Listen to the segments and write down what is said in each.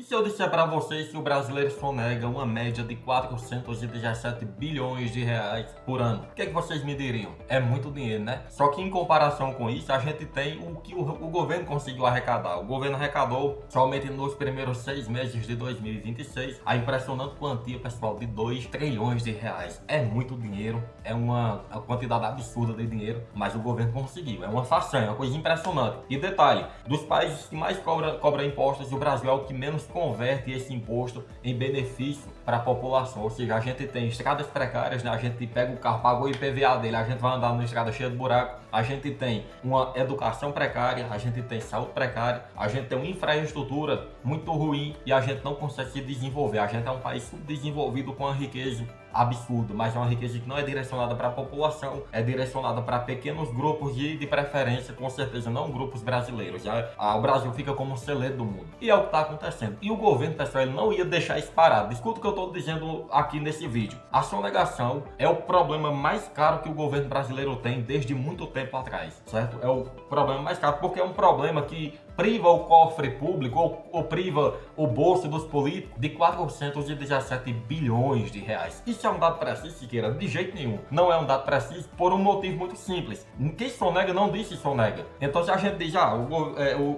E se eu disser para vocês que o brasileiro sonega uma média de 417 bilhões de reais por ano, o que é que vocês me diriam? É muito dinheiro, né? Só que em comparação com isso, a gente tem o que o governo conseguiu arrecadar. O governo arrecadou, somente nos primeiros 6 meses de 2026, a impressionante quantia, pessoal, de 2 trilhões de reais. É muito dinheiro, é uma quantidade absurda de dinheiro, mas o governo conseguiu. É uma façanha, uma coisa impressionante. E detalhe, dos países que mais cobra impostos, o Brasil é o que menos converte esse imposto em benefício para a população. Ou seja, a gente tem estradas precárias, né? A gente pega o carro, pagou o IPVA dele, a gente vai andar numa estrada cheia de buraco. A gente tem uma educação precária, a gente tem saúde precária, a gente tem uma infraestrutura muito ruim e a gente não consegue se desenvolver. A gente é um país subdesenvolvido com uma riqueza absurda, mas é uma riqueza que não é direcionada para a população, é direcionada para pequenos grupos de preferência, com certeza não grupos brasileiros. O Brasil fica como um celeiro do mundo. E é o que está acontecendo. E o governo, pessoal, ele não ia deixar isso parado. Escuta o que eu estou dizendo aqui nesse vídeo. A sonegação é o problema mais caro que o governo brasileiro tem desde muito tempo atrás, certo? É o problema mais caro, porque é um problema que priva o cofre público ou priva o bolso dos políticos de 417 bilhões de reais. Isso é um dado preciso, Siqueira? De jeito nenhum. Não é um dado preciso por um motivo muito simples. Quem sonega não disse sonega. Então se a gente diz,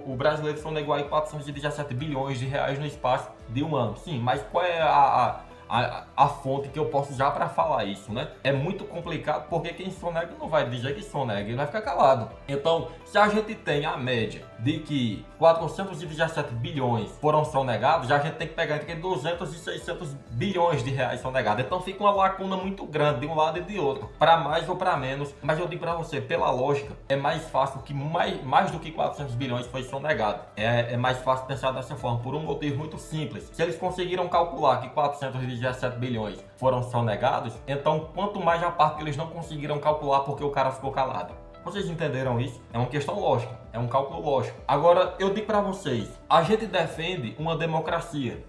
o brasileiro sonegou aí 417 bilhões de reais no espaço de um ano. Sim, mas qual é a fonte que eu posso usar para falar isso, né? É muito complicado porque quem sonega não vai dizer que sonega, ele vai ficar calado. Então, se a gente tem a média de que 417 bilhões foram sonegados, já a gente tem que pegar entre 200 e 600 bilhões de reais sonegados. Então fica uma lacuna muito grande de um lado e de outro, para mais ou para menos. Mas eu digo para você, pela lógica, é mais fácil que mais do que 400 bilhões foi sonegado. É mais fácil pensar dessa forma, por um motivo muito simples. Se eles conseguiram calcular que 417 bilhões foram sonegados, então quanto mais a parte que eles não conseguiram calcular porque o cara ficou calado. Vocês entenderam isso? É uma questão lógica, é um cálculo lógico. Agora, eu digo para vocês, a gente defende uma democracia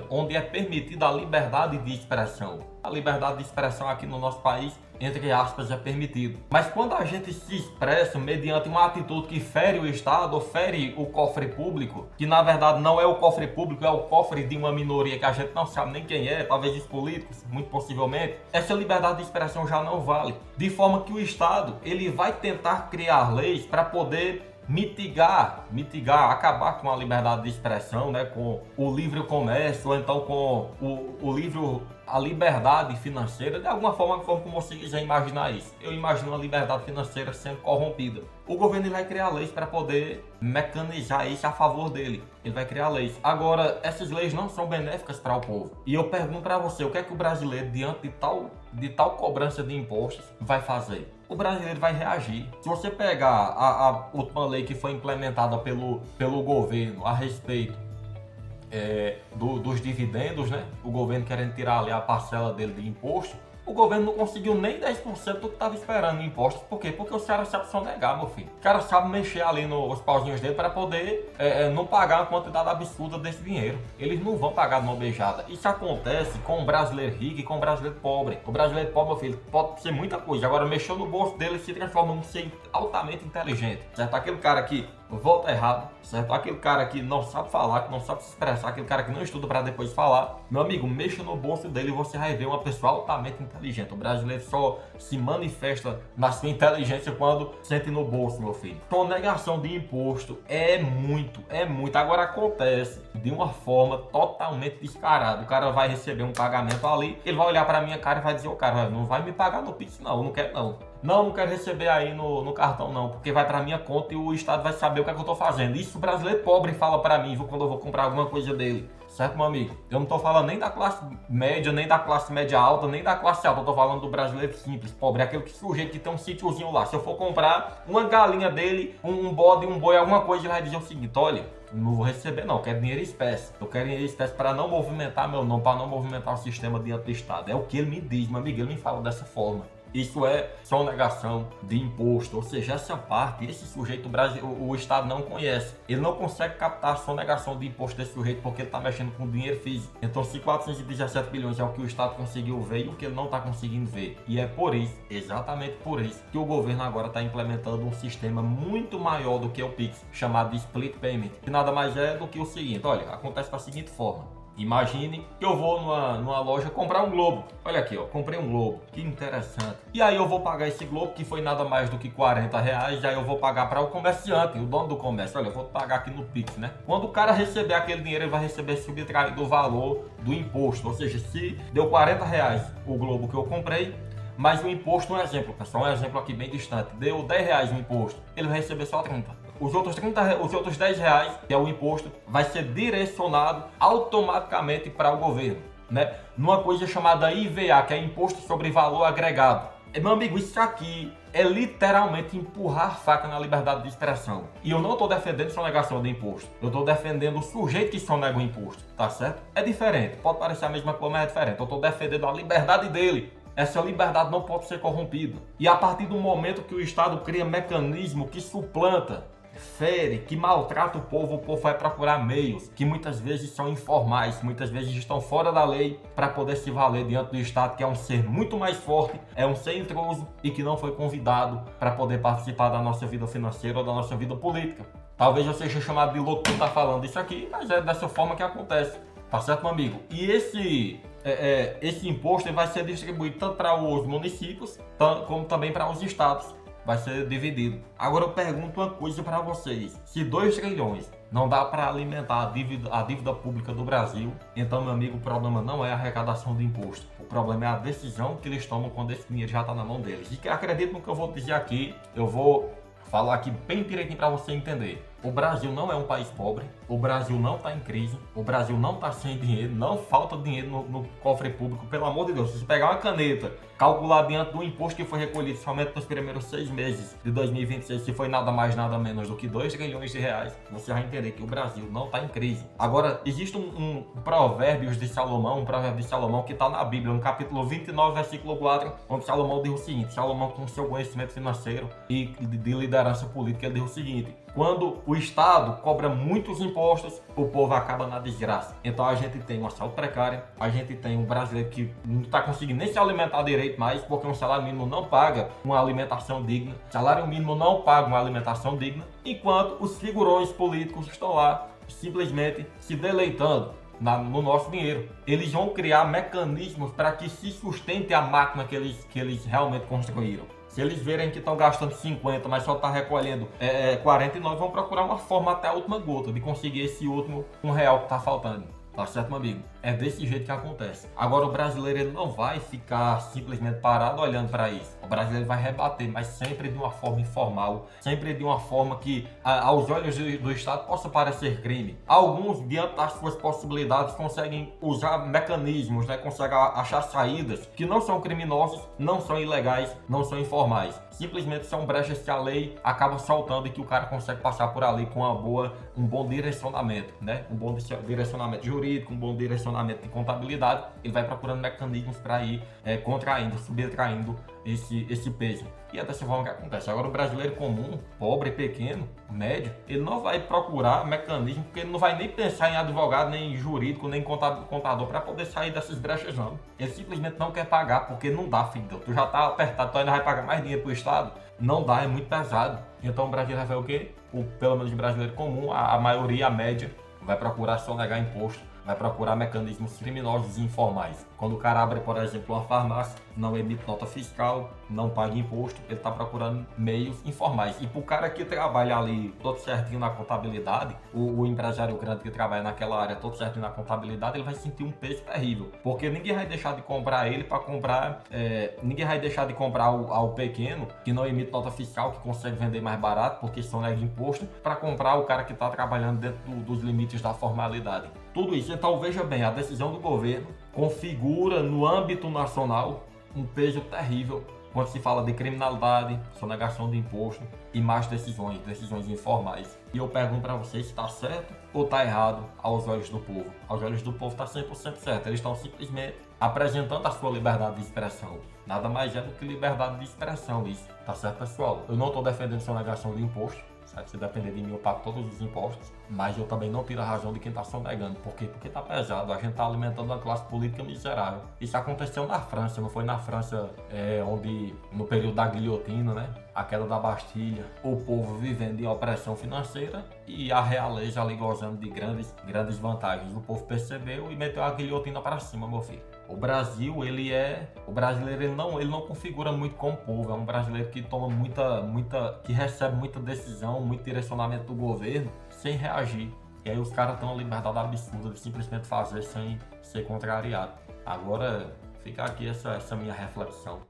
onde é permitida a liberdade de expressão. A liberdade de expressão aqui no nosso país, entre aspas, é permitido. Mas quando a gente se expressa mediante uma atitude que fere o Estado, ou fere o cofre público, que na verdade não é o cofre público, é o cofre de uma minoria que a gente não sabe nem quem é, talvez os políticos, muito possivelmente, essa liberdade de expressão já não vale. De forma que o Estado, ele vai tentar criar leis para poder mitigar, acabar com a liberdade de expressão, né, com o livre comércio, ou então com a liberdade financeira, de alguma forma como você quiser imaginar isso. Eu imagino a liberdade financeira sendo corrompida. O governo vai criar leis para poder mecanizar isso a favor dele. Ele vai criar leis. Agora, essas leis não são benéficas para o povo. E eu pergunto para você, o que é que o brasileiro, diante de tal cobrança de impostos, vai fazer? O brasileiro vai reagir. Se você pegar a última lei que foi implementada pelo governo a respeito dos dividendos, né? O governo querendo tirar ali a parcela dele de imposto, o governo não conseguiu nem 10% do que estava esperando em impostos. Por quê? Porque os caras sabem sonegar, meu filho. Os caras sabem mexer ali nos pauzinhos dele para poder não pagar uma quantidade absurda desse dinheiro. Eles não vão pagar de mão beijada. Isso acontece com o brasileiro rico e com o brasileiro pobre. O brasileiro pobre, meu filho, pode ser muita coisa. Agora, mexeu no bolso dele, se transforma num ser altamente inteligente. Certo? Aquele cara que volta errado, certo? Aquele cara que não sabe falar, que não sabe se expressar, aquele cara que não estuda para depois falar. Meu amigo, mexa no bolso dele e você vai ver uma pessoa altamente inteligente. O brasileiro só se manifesta na sua inteligência quando sente no bolso, meu filho. Sonegação de imposto é muito. Agora acontece de uma forma totalmente descarada. O cara vai receber um pagamento ali, ele vai olhar para minha cara e vai dizer, cara, não vai me pagar no Pix não, eu não quero não. Não quero receber aí no cartão não, porque vai para minha conta e o Estado vai saber o que é que eu tô fazendo. Isso o brasileiro pobre fala para mim quando eu vou comprar alguma coisa dele. Certo, meu amigo? Eu não tô falando nem da classe média, nem da classe média alta, nem da classe alta. Eu tô falando do brasileiro simples, pobre. Aquele sujeito que tem um sítiozinho lá. Se eu for comprar uma galinha dele, um bode, um boi, alguma coisa, ele vai dizer o seguinte, olha, não vou receber não, eu quero dinheiro em espécie. Eu quero dinheiro em espécie para não movimentar meu nome, para não movimentar o sistema diante do Estado. É o que ele me diz, meu amigo, ele me fala dessa forma. Isso é sonegação de imposto, ou seja, essa parte, esse sujeito, o Estado não conhece. Ele não consegue captar a sonegação de imposto desse sujeito porque ele está mexendo com dinheiro físico. Então, se 417 bilhões é o que o Estado conseguiu ver e o que ele não está conseguindo ver. E é por isso, exatamente por isso, que o governo agora está implementando um sistema muito maior do que o Pix, chamado de Split Payment, que nada mais é do que o seguinte, olha, acontece da seguinte forma. Imagine que eu vou numa loja comprar um globo. Olha aqui, ó, comprei um globo. Que interessante. E aí eu vou pagar esse globo, que foi nada mais do que R$40. Aí eu vou pagar para o comerciante, o dono do comércio. Olha, eu vou pagar aqui no Pix, né? Quando o cara receber aquele dinheiro, ele vai receber subtraído o valor do imposto. Ou seja, se deu R$40 o globo que eu comprei, mas o imposto, um exemplo, pessoal, um exemplo aqui bem distante, deu R$10 o imposto, ele vai receber só 30. Os outros R$10, que é o imposto, vai ser direcionado automaticamente para o governo, né? Numa coisa chamada IVA, que é Imposto sobre Valor Agregado. Meu amigo, isso aqui é literalmente empurrar a faca na liberdade de expressão. E eu não estou defendendo sonegação de imposto. Eu estou defendendo o sujeito que sonega o imposto, tá certo? É diferente, pode parecer a mesma coisa, mas é diferente. Eu estou defendendo a liberdade dele. Essa liberdade não pode ser corrompida. E a partir do momento que o Estado cria mecanismo que suplanta, fere, que maltrata o povo vai procurar meios que muitas vezes são informais, muitas vezes estão fora da lei para poder se valer diante do Estado, que é um ser muito mais forte, é um ser intruso e que não foi convidado para poder participar da nossa vida financeira ou da nossa vida política. Talvez eu seja chamado de louco por estar falando isso aqui, mas é dessa forma que acontece. Tá certo, meu amigo? E esse imposto vai ser distribuído tanto para os municípios, como também para os estados. Vai ser dividido. Agora eu pergunto uma coisa para vocês. Se 2 trilhões não dá para alimentar a dívida pública do Brasil, então, meu amigo, o problema não é a arrecadação de imposto. O problema é a decisão que eles tomam quando esse dinheiro já está na mão deles. E acredito no que eu vou dizer aqui, eu vou falar aqui bem direitinho para você entender. O Brasil não é um país pobre, o Brasil não está em crise, o Brasil não está sem dinheiro, não falta dinheiro no cofre público, pelo amor de Deus. Se você pegar uma caneta, calcular diante do imposto que foi recolhido somente nos primeiros 6 meses de 2026, se foi nada mais nada menos do que 2 trilhões de reais, você vai entender que o Brasil não está em crise. Agora, existe um provérbio de Salomão que está na Bíblia, no capítulo 29, versículo 4, onde Salomão diz o seguinte, Salomão com seu conhecimento financeiro e de liderança política, ele diz o seguinte: quando o Estado cobra muitos impostos, o povo acaba na desgraça. Então a gente tem uma saúde precária, a gente tem um brasileiro que não está conseguindo nem se alimentar direito mais, porque um salário mínimo não paga uma alimentação digna, salário mínimo não paga uma alimentação digna, enquanto os figurões políticos estão lá simplesmente se deleitando no nosso dinheiro. Eles vão criar mecanismos para que se sustente a máquina que eles realmente construíram. Se eles verem que estão gastando 50, mas só está recolhendo 49, vão procurar uma forma até a última gota de conseguir esse último R$1 que está faltando. Tá certo, meu amigo? É desse jeito que acontece. Agora, o brasileiro ele não vai ficar simplesmente parado olhando para isso. O brasileiro vai rebater, mas sempre de uma forma informal, sempre de uma forma que, aos olhos do Estado, possa parecer crime. Alguns, diante das suas possibilidades, conseguem usar mecanismos, né? Conseguem achar saídas que não são criminosas, não são ilegais, não são informais. Simplesmente são brechas que a lei acaba soltando e que o cara consegue passar por ali com um bom direcionamento, né? Um bom direcionamento jurídico, um bom direcionamento de contabilidade. Ele vai procurando mecanismos para ir contraindo, subtraindo esse peso. E é dessa forma que acontece. Agora, o brasileiro comum, pobre, pequeno, médio, ele não vai procurar mecanismo, porque ele não vai nem pensar em advogado, nem em jurídico, nem contador para poder sair dessas brechas, não. Ele simplesmente não quer pagar, porque não dá, filho. Tu já tá apertado, tu ainda vai pagar mais dinheiro pro Estado? Não dá, é muito pesado. Então o Brasil vai fazer o quê? Pelo menos o brasileiro comum, a maioria, a média, vai procurar sonegar imposto, vai procurar mecanismos criminosos e informais. Quando o cara abre, por exemplo, uma farmácia, não emite nota fiscal, não paga imposto, ele está procurando meios informais. E para o cara que trabalha ali todo certinho na contabilidade, o empresário grande que trabalha naquela área todo certinho na contabilidade, ele vai sentir um peso terrível. Porque ninguém vai deixar de comprar ele para comprar, ninguém vai deixar de comprar ao pequeno, que não emite nota fiscal, que consegue vender mais barato, porque sonega imposto, para comprar o cara que está trabalhando dentro dos limites da formalidade. Tudo isso, então veja bem, a decisão do governo configura no âmbito nacional um peso terrível quando se fala de criminalidade, sonegação de imposto e mais decisões informais. E eu pergunto para vocês se está certo ou está errado aos olhos do povo. Aos olhos do povo está 100% certo. Eles estão simplesmente apresentando a sua liberdade de expressão. Nada mais é do que liberdade de expressão isso. Tá certo, pessoal? Eu não estou defendendo sonegação de imposto. Se depender de mim, eu pago todos os impostos, mas eu também não tiro a razão de quem está sonegando. Por quê? Porque tá pesado, a gente tá alimentando uma classe política miserável. Isso aconteceu na França, não foi na França onde, no período da guilhotina, né? A queda da Bastilha, o povo vivendo de opressão financeira e a realeza ali gozando de grandes vantagens. O povo percebeu e meteu a guilhotina para cima, meu filho. O Brasil, o brasileiro ele não configura muito como povo, é um brasileiro que toma que recebe muita decisão, muito direcionamento do governo sem reagir. E aí os caras têm uma liberdade absurda de simplesmente fazer sem ser contrariado. Agora fica aqui essa minha reflexão.